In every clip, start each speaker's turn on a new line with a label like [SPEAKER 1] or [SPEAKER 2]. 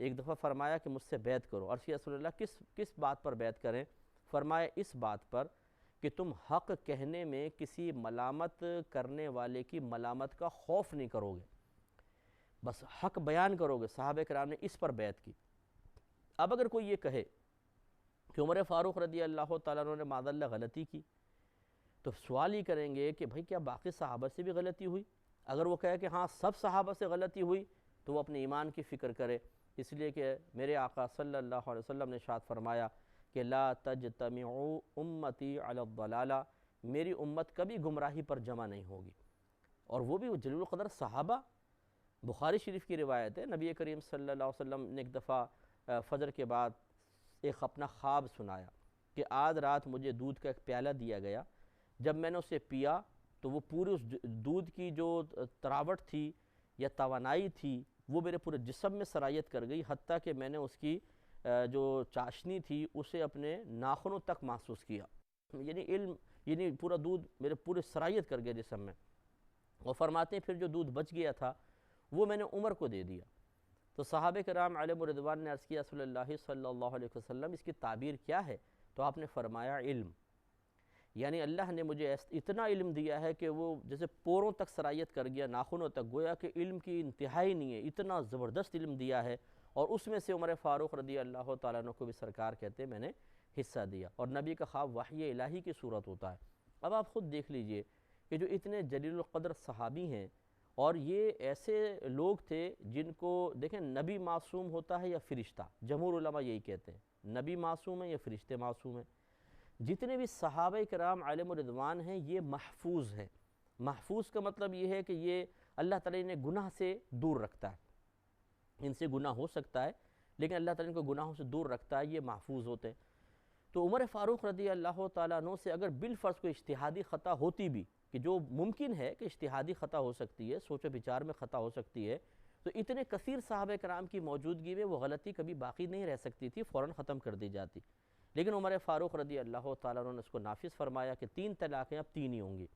[SPEAKER 1] ایک دفعہ فرمایا کہ مجھ سے بیعت کرو، عرض کیا رسول اللہ کس بات پر بیعت کریں؟ فرمایا اس بات پر کہ تم حق کہنے میں کسی ملامت کرنے والے کی ملامت کا خوف نہیں کرو گے، بس حق بیان کرو گے۔ صحابہ کرام نے اس پر بیعت کی۔ اب اگر کوئی یہ کہے کہ عمر فاروق رضی اللہ تعالیٰ عنہ نے معاذ اللہ غلطی کی، تو سوال ہی کریں گے کہ بھائی کیا باقی صحابہ سے بھی غلطی ہوئی؟ اگر وہ کہے کہ ہاں سب صحابہ سے غلطی ہوئی تو وہ اپنے ایمان کی فکر کرے، اس لیے کہ میرے آقا صلی اللہ علیہ وسلم نے ارشاد فرمایا کہ لا تجتمع امتی علی الضلالہ، میری امت کبھی گمراہی پر جمع نہیں ہوگی۔ اور وہ بھی جلیل القدر صحابہ۔ بخاری شریف کی روایت ہے، نبی کریم صلی اللہ علیہ وسلم نے ایک دفعہ فجر کے بعد ایک اپنا خواب سنایا کہ آج رات مجھے دودھ کا ایک پیالہ دیا گیا، جب میں نے اسے پیا تو وہ پورے اس دودھ کی جو تراوٹ تھی یا توانائی تھی وہ میرے پورے جسم میں سرایت کر گئی، حتیٰ کہ میں نے اس کی جو چاشنی تھی اسے اپنے ناخنوں تک محسوس کیا، یعنی پورا دودھ میرے پورے سرایت کر گیا جسم میں۔ اور فرماتے ہیں پھر جو دودھ بچ گیا تھا وہ میں نے عمر کو دے دیا۔ تو صحابہ کرام علیہم رضوان نے عرض کیا رسول اللہ صلی اللہ علیہ وسلم اس کی تعبیر کیا ہے؟ تو آپ نے فرمایا علم، یعنی اللہ نے مجھے اتنا علم دیا ہے کہ وہ جیسے پوروں تک سرایت کر گیا، ناخنوں تک، گویا کہ علم کی انتہائی نہیں ہے، اتنا زبردست علم دیا ہے۔ اور اس میں سے عمر فاروق رضی اللہ تعالیٰ عنہ کو بھی سرکار کہتے ہیں میں نے حصہ دیا، اور نبی کا خواب وحی الہی کی صورت ہوتا ہے۔ اب آپ خود دیکھ لیجئے کہ جو اتنے جلیل القدر صحابی ہیں، اور یہ ایسے لوگ تھے جن کو دیکھیں نبی معصوم ہوتا ہے یا فرشتہ، جمہور علماء یہی کہتے ہیں نبی معصوم ہے یا فرشتے معصوم ہیں۔ جتنے بھی صحابہ کرام علیہم رضوان ہیں یہ محفوظ ہیں۔ محفوظ کا مطلب یہ ہے کہ یہ اللہ تعالیٰ نے گناہ سے دور رکھتا ہے، ان سے گناہ ہو سکتا ہے لیکن اللہ تعالیٰ ان کو گناہوں سے دور رکھتا ہے، یہ محفوظ ہوتے ہیں۔ تو عمر فاروق رضی اللہ تعالیٰ عنہ سے اگر بالفرض کوئی اجتہادی خطا ہوتی بھی، کہ جو ممکن ہے کہ اجتہادی خطا ہو سکتی ہے، سوچ و بچار میں خطا ہو سکتی ہے، تو اتنے کثیر صحابہ کرام کی موجودگی میں وہ غلطی کبھی باقی نہیں رہ سکتی تھی، فوراً ختم کر دی جاتی۔ لیکن عمر فاروق رضی اللہ تعالیٰ عنہ نے اس کو نافذ فرمایا کہ 3 طلاقیں اب 3 ہی ہوں گی۔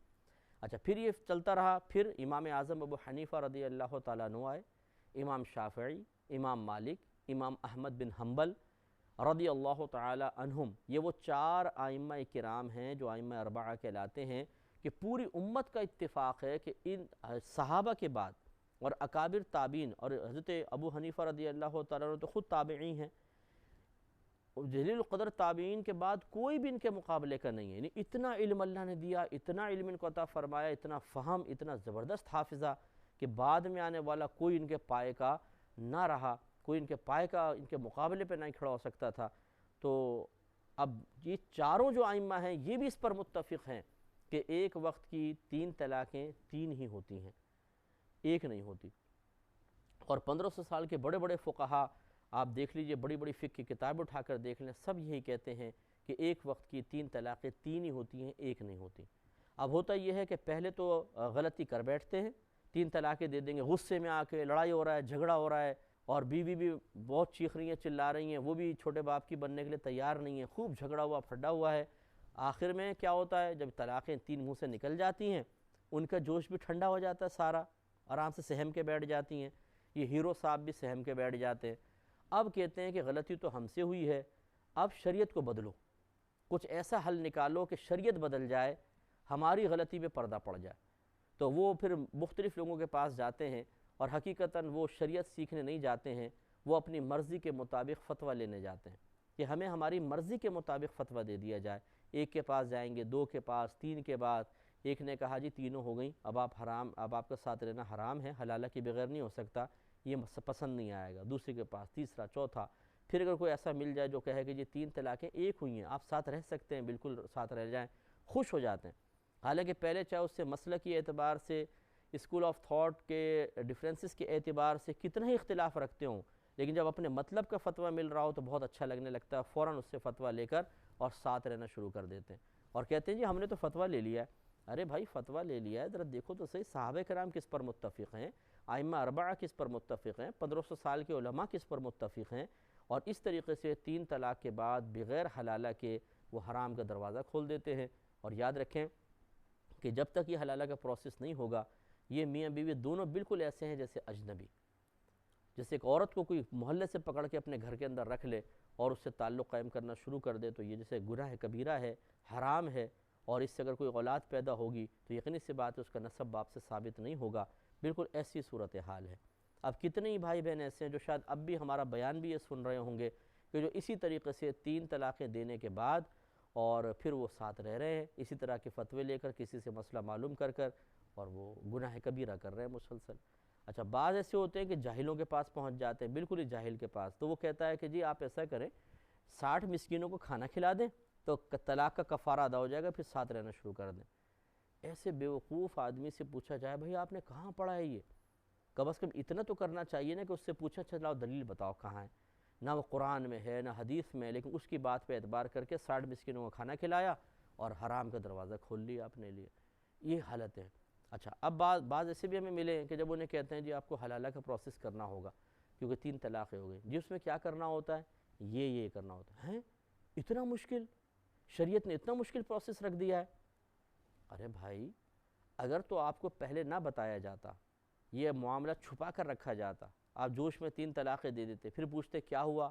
[SPEAKER 1] اچھا پھر یہ چلتا رہا، پھر امام اعظم ابو حنیفہ رضی اللہ تعالیٰ عنہ آئے، امام شافعی، امام مالک، امام احمد بن حنبل رضی اللہ تعالیٰ عنہم، یہ وہ 4 ائمہ کرام ہیں جو ائمہ اربعہ کہلاتے ہیں، کہ پوری امت کا اتفاق ہے کہ ان صحابہ کے بعد اور اکابر تابعین، اور حضرت ابو حنیفہ رضی اللہ تعالیٰ عنہ تو خود تابعی ہیں، جلیل القدر تابعین کے بعد کوئی بھی ان کے مقابلے کا نہیں ہے۔ یعنی اتنا علم اللہ نے دیا، اتنا علم ان کو عطا فرمایا، اتنا فہم، اتنا زبردست حافظہ کہ بعد میں آنے والا کوئی ان کے پائے کا نہ رہا، کوئی ان کے پائے کا ان کے مقابلے پہ نہیں کھڑا ہو سکتا تھا۔ تو اب یہ چاروں جو ائمہ ہیں یہ بھی اس پر متفق ہیں کہ ایک وقت کی 3 طلاقیں 3 ہی ہوتی ہیں، ایک نہیں ہوتی۔ اور 1500 سال کے بڑے بڑے فقہا آپ دیکھ لیجئے، بڑی بڑی فقہ کی کتاب اٹھا کر دیکھ لیں، سب یہی کہتے ہیں کہ ایک وقت کی 3 طلاقیں 3 ہی ہوتی ہیں، ایک نہیں ہوتی۔ اب ہوتا یہ ہے کہ پہلے تو غلطی کر بیٹھتے ہیں، 3 طلاقیں دے دیں گے، غصے میں آ کے لڑائی ہو رہا ہے، جھگڑا ہو رہا ہے، اور بیوی بھی بہت چیخ رہی ہیں، چلا رہی ہیں، وہ بھی چھوٹے باپ کی بننے کے لیے تیار نہیں ہیں، خوب جھگڑا ہوا پھڈا ہوا ہے۔ آخر میں کیا ہوتا ہے، جب طلاقیں 3 منہ سے نکل جاتی ہیں، ان کا جوش بھی ٹھنڈا ہو جاتا ہے، سارا آرام سے سہم کے بیٹھ جاتی ہیں، یہ ہیرو صاحب بھی سہم کے بیٹھ جاتے ہیں۔ اب کہتے ہیں کہ غلطی تو ہم سے ہوئی ہے، اب شریعت کو بدلو، کچھ ایسا حل نکالو کہ شریعت بدل جائے، ہماری غلطی پہ پردہ پڑ جائے۔ تو وہ پھر مختلف لوگوں کے پاس جاتے ہیں، اور حقیقتاً وہ شریعت سیکھنے نہیں جاتے ہیں، وہ اپنی مرضی کے مطابق فتویٰ لینے جاتے ہیں کہ ہمیں ہماری مرضی کے مطابق فتویٰ دے دیا جائے۔ ایک کے پاس جائیں گے، 2 کے پاس، 3 کے بعد ایک نے کہا جی تینوں ہو گئیں، اب آپ کا ساتھ رہنا حرام ہے، حلالہ کے بغیر نہیں ہو سکتا، یہ پسند نہیں آئے گا۔ دوسرے کے پاس، تیسرا، چوتھا، پھر اگر کوئی ایسا مل جائے جو کہے کہ جی 3 طلاقیں ایک ہوئی ہیں، آپ ساتھ رہ سکتے ہیں، بالکل ساتھ رہ جائیں، خوش ہو جاتے ہیں۔ حالانکہ پہلے چاہے اس سے مسلکی اعتبار سے، اسکول آف تھاٹ کے ڈیفرنسز کے اعتبار سے کتنا ہی اختلاف رکھتے ہوں، لیکن جب اپنے مطلب کا فتویٰ مل رہا ہو تو بہت اچھا لگنے لگتا ہے، فوراً اس سے فتویٰ لے کر اور ساتھ رہنا شروع کر دیتے ہیں، اور کہتے ہیں جی ہم نے تو فتویٰ لے لیا ہے۔ ارے بھائی فتویٰ لے لیا ہے، ذرا دیکھو تو صحیح، صحابہ کرام کس پر متفق ہیں، ائمہ اربعہ کس پر متفق ہیں، 1500 سال کے علماء کس پر متفق ہیں، اور اس طریقے سے 3 طلاق کے بعد بغیر حلالہ کے وہ حرام کا دروازہ کھول دیتے ہیں۔ اور یاد رکھیں کہ جب تک یہ حلالہ کا پروسیس نہیں ہوگا، یہ میاں بیوی دونوں بالکل ایسے ہیں جیسے اجنبی، جیسے ایک عورت کو کوئی محلے سے پکڑ کے اپنے گھر کے اندر رکھ لے اور اس سے تعلق قائم کرنا شروع کر دے تو یہ جیسے گناہ کبیرہ ہے، حرام ہے، اور اس سے اگر کوئی اولاد پیدا ہوگی تو یقینی سی بات ہے اس کا نسب باپ سے ثابت نہیں ہوگا۔ بالکل ایسی صورتحال ہے۔ اب کتنے ہی بھائی بہن ایسے ہیں جو شاید اب بھی ہمارا بیان بھی یہ سن رہے ہوں گے کہ جو اسی طریقے سے 3 طلاقیں دینے کے بعد اور پھر وہ ساتھ رہ رہے ہیں، اسی طرح کے فتوے لے کر کسی سے مسئلہ معلوم کر اور وہ گناہ کبیرہ کر رہے ہیں مسلسل۔ اچھا بعض ایسے ہوتے ہیں کہ جاہلوں کے پاس پہنچ جاتے ہیں، بالکل ہی جاہل کے پاس، تو وہ کہتا ہے کہ جی آپ ایسا کریں 60 مسکینوں کو کھانا کھلا دیں تو طلاق کا کفارہ ادا ہو جائے گا، پھر ساتھ رہنا شروع کر دیں۔ ایسے بیوقوف آدمی سے پوچھا جائے بھائی آپ نے کہاں پڑھا ہے یہ؟ کم از کم اتنا تو کرنا چاہیے نا کہ اس سے پوچھا چلاؤ دلیل بتاؤ کہاں ہے؟ نہ وہ قرآن میں ہے نہ حدیث میں، لیکن اس کی بات پہ اعتبار کر کے 60 مسکینوں کو کھانا کھلایا اور حرام کا دروازہ کھول لیا اپنے لیے۔ یہ حالت ہے۔ اچھا اب بعض ایسے بھی ہمیں ملے ہیں کہ جب انہیں کہتے ہیں جی آپ کو حلالہ کا پروسیس کرنا ہوگا کیونکہ 3 طلاقیں ہو گئی، جی اس میں کیا کرنا ہوتا ہے؟ یہ کرنا ہوتا ہے۔ اتنا مشکل؟ شریعت نے اتنا مشکل پروسیس رکھ دیا ہے؟ ارے بھائی اگر تو آپ کو پہلے نہ بتایا جاتا، یہ معاملہ چھپا کر رکھا جاتا، آپ جوش میں 3 طلاقیں دے دیتے، پھر پوچھتے کیا ہوا،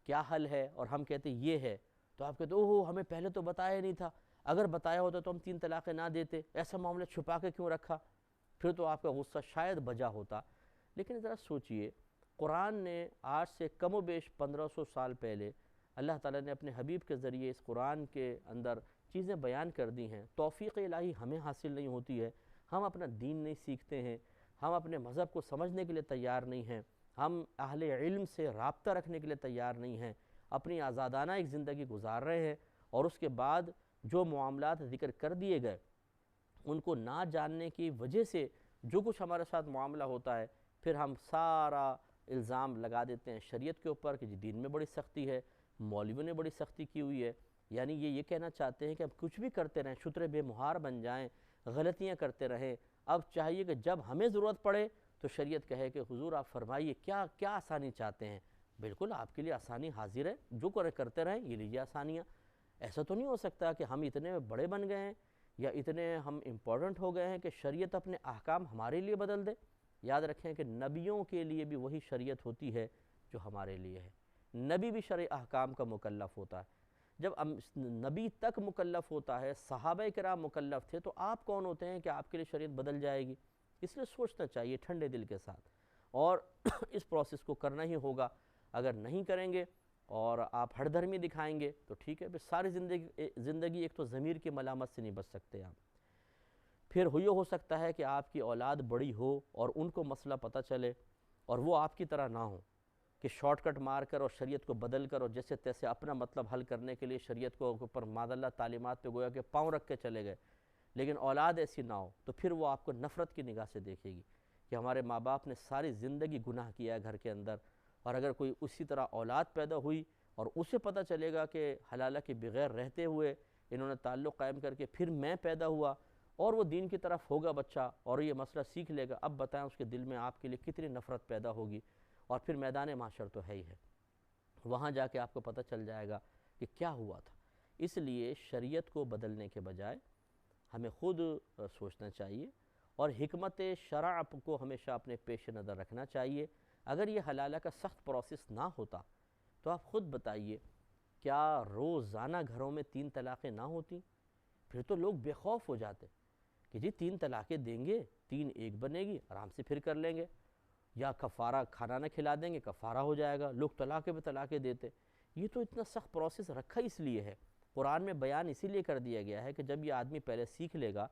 [SPEAKER 1] کیا حل ہے، اور ہم کہتے یہ ہے، تو آپ کہتے اوہ ہمیں پہلے تو بتایا نہیں تھا، اگر بتایا ہوتا تو ہم 3 طلاقیں نہ دیتے، ایسا معاملہ چھپا کے کیوں رکھا؟ پھر تو آپ کا غصہ شاید بجا ہوتا۔ لیکن ذرا سوچئے، قرآن نے آج سے کم و بیش 1500 سال پہلے اللہ تعالیٰ نے اپنے حبیب کے ذریعے اس قرآن کے اندر چیزیں بیان کر دی ہیں۔ توفیق الہی ہمیں حاصل نہیں ہوتی ہے، ہم اپنا دین نہیں سیکھتے ہیں، ہم اپنے مذہب کو سمجھنے کے لیے تیار نہیں ہیں، ہم اہل علم سے رابطہ رکھنے کے لیے تیار نہیں ہیں، اپنی آزادانہ ایک زندگی گزار رہے ہیں، اور اس کے بعد جو معاملات ذکر کر دیے گئے ان کو نہ جاننے کی وجہ سے جو کچھ ہمارے ساتھ معاملہ ہوتا ہے، پھر ہم سارا الزام لگا دیتے ہیں شریعت کے اوپر کہ جی دین میں بڑی سختی ہے، مولویوں نے بڑی سختی کی ہوئی ہے۔ یعنی یہ کہنا چاہتے ہیں کہ اب کچھ بھی کرتے رہیں، شتر بے مہار بن جائیں، غلطیاں کرتے رہیں، اب چاہیے کہ جب ہمیں ضرورت پڑے تو شریعت کہے کہ حضور آپ فرمائیے کیا آسانی چاہتے ہیں؟ بالکل آپ کے لیے آسانی حاضر ہے، جو کرتے رہیں، یہ لیجیے آسانیاں۔ ایسا تو نہیں ہو سکتا کہ ہم اتنے بڑے بن گئے ہیں یا اتنے ہم امپورٹنٹ ہو گئے ہیں کہ شریعت اپنے احکام ہمارے لیے بدل دے۔ یاد رکھیں کہ نبیوں کے لیے بھی وہی شریعت ہوتی ہے جو ہمارے لیے ہے، نبی بھی شرع احکام کا مکلف ہوتا ہے۔ جب نبی تک مکلف ہوتا ہے، صحابہ کرام مکلف تھے، تو آپ کون ہوتے ہیں کہ آپ کے لیے شریعت بدل جائے گی؟ اس لیے سوچنا چاہیے ٹھنڈے دل کے ساتھ، اور اس پروسیس کو کرنا ہی ہوگا۔ اگر نہیں کریں گے اور آپ ہٹ دھرمی دکھائیں گے تو ٹھیک ہے، پھر ساری زندگی ایک تو ضمیر کی ملامت سے نہیں بچ سکتے آپ۔ پھر یہ ہو سکتا ہے کہ آپ کی اولاد بڑی ہو اور ان کو مسئلہ پتہ چلے اور وہ آپ کی طرح نہ ہو کہ شارٹ کٹ مار کر اور شریعت کو بدل کر اور جیسے تیسے اپنا مطلب حل کرنے کے لیے شریعت کو اوپر معاذ تعلیمات پہ گویا کہ پاؤں رکھ کے چلے گئے، لیکن اولاد ایسی نہ ہو تو پھر وہ آپ کو نفرت کی نگاہ سے دیکھے گی کہ ہمارے ماں باپ نے ساری زندگی گناہ کیا ہے گھر کے اندر، اور اگر کوئی اسی طرح اولاد پیدا ہوئی اور اسے پتہ چلے گا کہ حلالہ کے بغیر رہتے ہوئے انہوں نے تعلق قائم کر کے پھر میں پیدا ہوا اور وہ دین کی طرف ہوگا بچہ اور یہ مسئلہ سیکھ لے گا، اب بتائیں اس کے دل میں آپ کے لیے کتنی نفرت پیدا ہوگی، اور پھر میدان معاشر تو ہے ہی ہے، وہاں جا کے آپ کو پتہ چل جائے گا کہ کیا ہوا تھا۔ اس لیے شریعت کو بدلنے کے بجائے ہمیں خود سوچنا چاہیے اور حکمت شرع کو ہمیشہ اپنے پیش نظر رکھنا چاہیے۔ اگر یہ حلالہ کا سخت پروسیس نہ ہوتا تو آپ خود بتائیے کیا روزانہ گھروں میں 3 طلاقیں نہ ہوتی؟ پھر تو لوگ بے خوف ہو جاتے کہ جی 3 طلاقیں دیں گے، 3 ایک بنے گی، آرام سے پھر کر لیں گے، یا کفارہ کھانا نہ کھلا دیں گے، کفارہ ہو جائے گا، لوگ طلاقیں پہ طلاقیں دیتے۔ یہ تو اتنا سخت پروسیس رکھا اس لیے ہے، قرآن میں بیان اسی لیے کر دیا گیا ہے کہ جب یہ آدمی پہلے سیکھ لے گا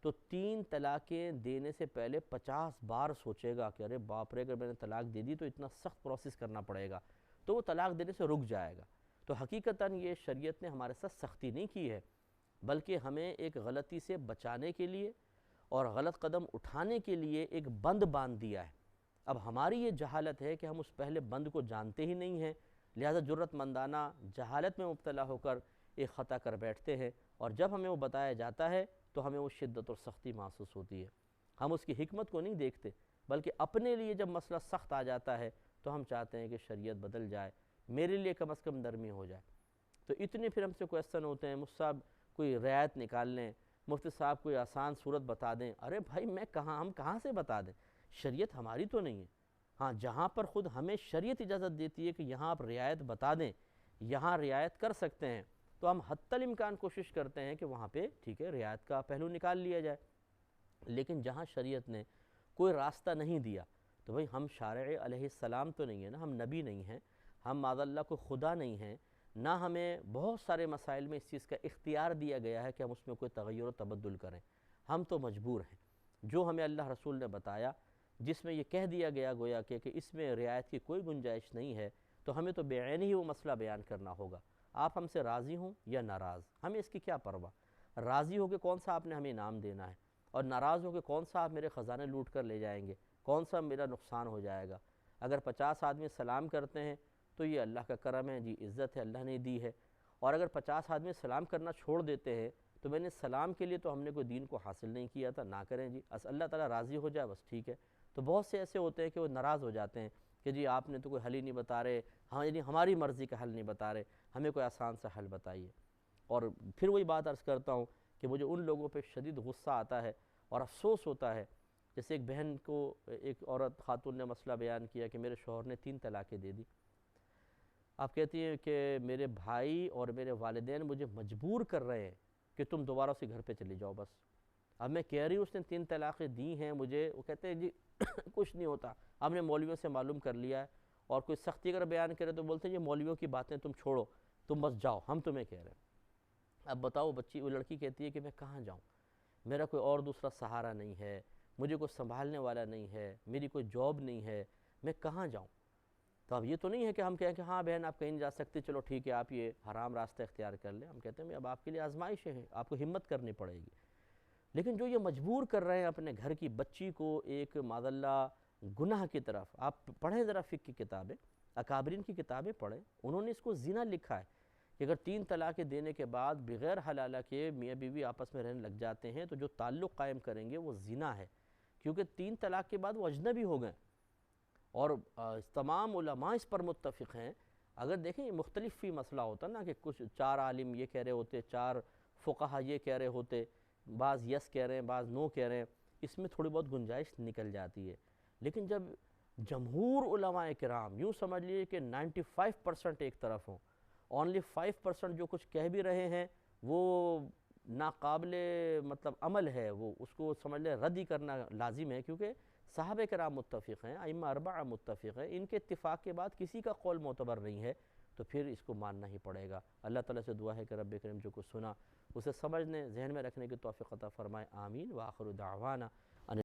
[SPEAKER 1] تو 3 طلاقیں دینے سے پہلے 50 بار سوچے گا کہ ارے باپ رے اگر میں نے طلاق دے دی تو اتنا سخت پروسیس کرنا پڑے گا، تو وہ طلاق دینے سے رک جائے گا۔ تو حقیقتاً یہ شریعت نے ہمارے ساتھ سختی نہیں کی ہے، بلکہ ہمیں ایک غلطی سے بچانے کے لیے اور غلط قدم اٹھانے کے لیے ایک بند باندھ دیا ہے۔ اب ہماری یہ جہالت ہے کہ ہم اس پہلے بند کو جانتے ہی نہیں ہیں، لہذا جرت مندانہ جہالت میں مبتلا ہو کر ایک خطا کر بیٹھتے ہیں، اور جب ہمیں وہ بتایا جاتا ہے تو ہمیں وہ شدت اور سختی محسوس ہوتی ہے۔ ہم اس کی حکمت کو نہیں دیکھتے، بلکہ اپنے لیے جب مسئلہ سخت آ جاتا ہے تو ہم چاہتے ہیں کہ شریعت بدل جائے، میرے لیے کم از کم نرمی ہو جائے۔ تو اتنے پھر ہم سے کویسچن ہوتے ہیں، مجھ صاحب کوئی رعایت نکال لیں، مفتی صاحب کوئی آسان صورت بتا دیں۔ ارے بھائی ہم کہاں سے بتا دیں؟ شریعت ہماری تو نہیں ہے، ہاں جہاں پر خود ہمیں شریعت اجازت دیتی ہے کہ یہاں آپ رعایت بتا دیں، یہاں رعایت کر سکتے ہیں، تو ہم حتی الامکان کوشش کرتے ہیں کہ وہاں پہ ٹھیک ہے رعایت کا پہلو نکال لیا جائے۔ لیکن جہاں شریعت نے کوئی راستہ نہیں دیا تو بھئی ہم شارع علیہ السلام تو نہیں ہیں نا، ہم نبی نہیں ہیں، ہم معاذ اللہ کو خدا نہیں ہیں، نہ ہمیں بہت سارے مسائل میں اس چیز کا اختیار دیا گیا ہے کہ ہم اس میں کوئی تغیر و تبدل کریں۔ ہم تو مجبور ہیں، جو ہمیں اللہ رسول نے بتایا، جس میں یہ کہہ دیا گیا گویا کہ اس میں رعایت کی کوئی گنجائش نہیں ہے، تو ہمیں تو بعین ہی وہ مسئلہ بیان کرنا ہوگا۔ آپ ہم سے راضی ہوں یا ناراض، ہمیں اس کی کیا پرواہ، راضی ہو کے کون سا آپ نے ہمیں انعام دینا ہے، اور ناراض ہو کے کون سا آپ میرے خزانے لوٹ کر لے جائیں گے، کون سا میرا نقصان ہو جائے گا۔ اگر 50 آدمی سلام کرتے ہیں تو یہ اللہ کا کرم ہے جی، عزت ہے اللہ نے دی ہے، اور اگر 50 آدمی سلام کرنا چھوڑ دیتے ہیں تو میں نے سلام کے لیے تو ہم نے کوئی دین کو حاصل نہیں کیا تھا، نہ کریں جی، اللہ تعالیٰ راضی ہو جائے بس ٹھیک ہے۔ تو بہت سے ایسے ہوتے ہیں کہ وہ ناراض ہو جاتے ہیں کہ جی آپ نے تو کوئی حل ہی نہیں بتا رہے، ہاں یعنی ہماری مرضی کا حل نہیں بتا رہے، ہمیں کوئی آسان سا حل بتائیے۔ اور پھر وہی بات عرض کرتا ہوں کہ مجھے ان لوگوں پہ شدید غصہ آتا ہے اور افسوس ہوتا ہے، جیسے ایک بہن کو ایک عورت خاتون نے مسئلہ بیان کیا کہ میرے شوہر نے 3 طلاقیں دے دی۔ آپ کہتی ہیں کہ میرے بھائی اور میرے والدین مجھے مجبور کر رہے ہیں کہ تم دوبارہ اسی گھر پہ چلی جاؤ بس۔ اب میں کہہ رہی ہوں اس نے 3 طلاقیں دی ہیں مجھے، وہ کہتے ہیں جی کچھ نہیں ہوتا، ہم نے مولویوں سے معلوم کر لیا ہے، اور کوئی سختی اگر بیان کرے تو بولتے ہیں یہ مولویوں کی باتیں تم چھوڑو، تم بس جاؤ، ہم تمہیں کہہ رہے ہیں۔ اب بتاؤ وہ لڑکی کہتی ہے کہ میں کہاں جاؤں، میرا کوئی اور دوسرا سہارا نہیں ہے، مجھے کوئی سنبھالنے والا نہیں ہے، میری کوئی جاب نہیں ہے، میں کہاں جاؤں۔ تو اب یہ تو نہیں ہے کہ ہم کہیں کہ ہاں بہن آپ کہیں نہیں جا سکتے، چلو ٹھیک ہے آپ یہ حرام راستہ اختیار کر لیں۔ ہم کہتے ہیں اب آپ کے لیے آزمائشیں ہیں، آپ کو ہمت کرنی پڑے گی۔ لیکن جو یہ مجبور کر رہے ہیں اپنے گھر کی بچی کو ایک معاذ اللہ گناہ کی طرف، آپ پڑھیں ذرا فقہ کی کتابیں، اکابرین کی کتابیں پڑھیں، انہوں نے اس کو زنا لکھا ہے کہ اگر 3 طلاقیں دینے کے بعد بغیر حلالہ کے میاں بیوی آپس میں رہنے لگ جاتے ہیں تو جو تعلق قائم کریں گے وہ زنا ہے، کیونکہ 3 طلاق کے بعد وہ اجنبی ہو گئے۔ اور تمام علماء اس پر متفق ہیں۔ اگر دیکھیں یہ مختلف فی مسئلہ ہوتا نا کہ کچھ 4 عالم یہ کہہ رہے ہوتے، 4 فقہا یہ کہہ رہے ہوتے، بعض یس کہہ رہے ہیں بعض نو کہہ رہے ہیں، اس میں تھوڑی بہت گنجائش نکل جاتی ہے۔ لیکن جب جمہور علماء کرام یوں سمجھ لیجیے کہ 95% ایک طرف ہوں، اونلی 5% جو کچھ کہہ بھی رہے ہیں وہ ناقابل مطلب عمل ہے، وہ اس کو سمجھ لیں رد ہی کرنا لازم ہے، کیونکہ صحابہ کرام متفق ہیں، ائمہ 4 متفق ہیں، ان کے اتفاق کے بعد کسی کا قول معتبر نہیں ہے، تو پھر اس کو ماننا ہی پڑے گا۔ اللہ تعالیٰ سے دعا ہے کہ رب کریم جو کچھ سنا اسے سمجھنے ذہن میں رکھنے کی توفیق عطا فرمائے، آمین۔ وآخر دعوانا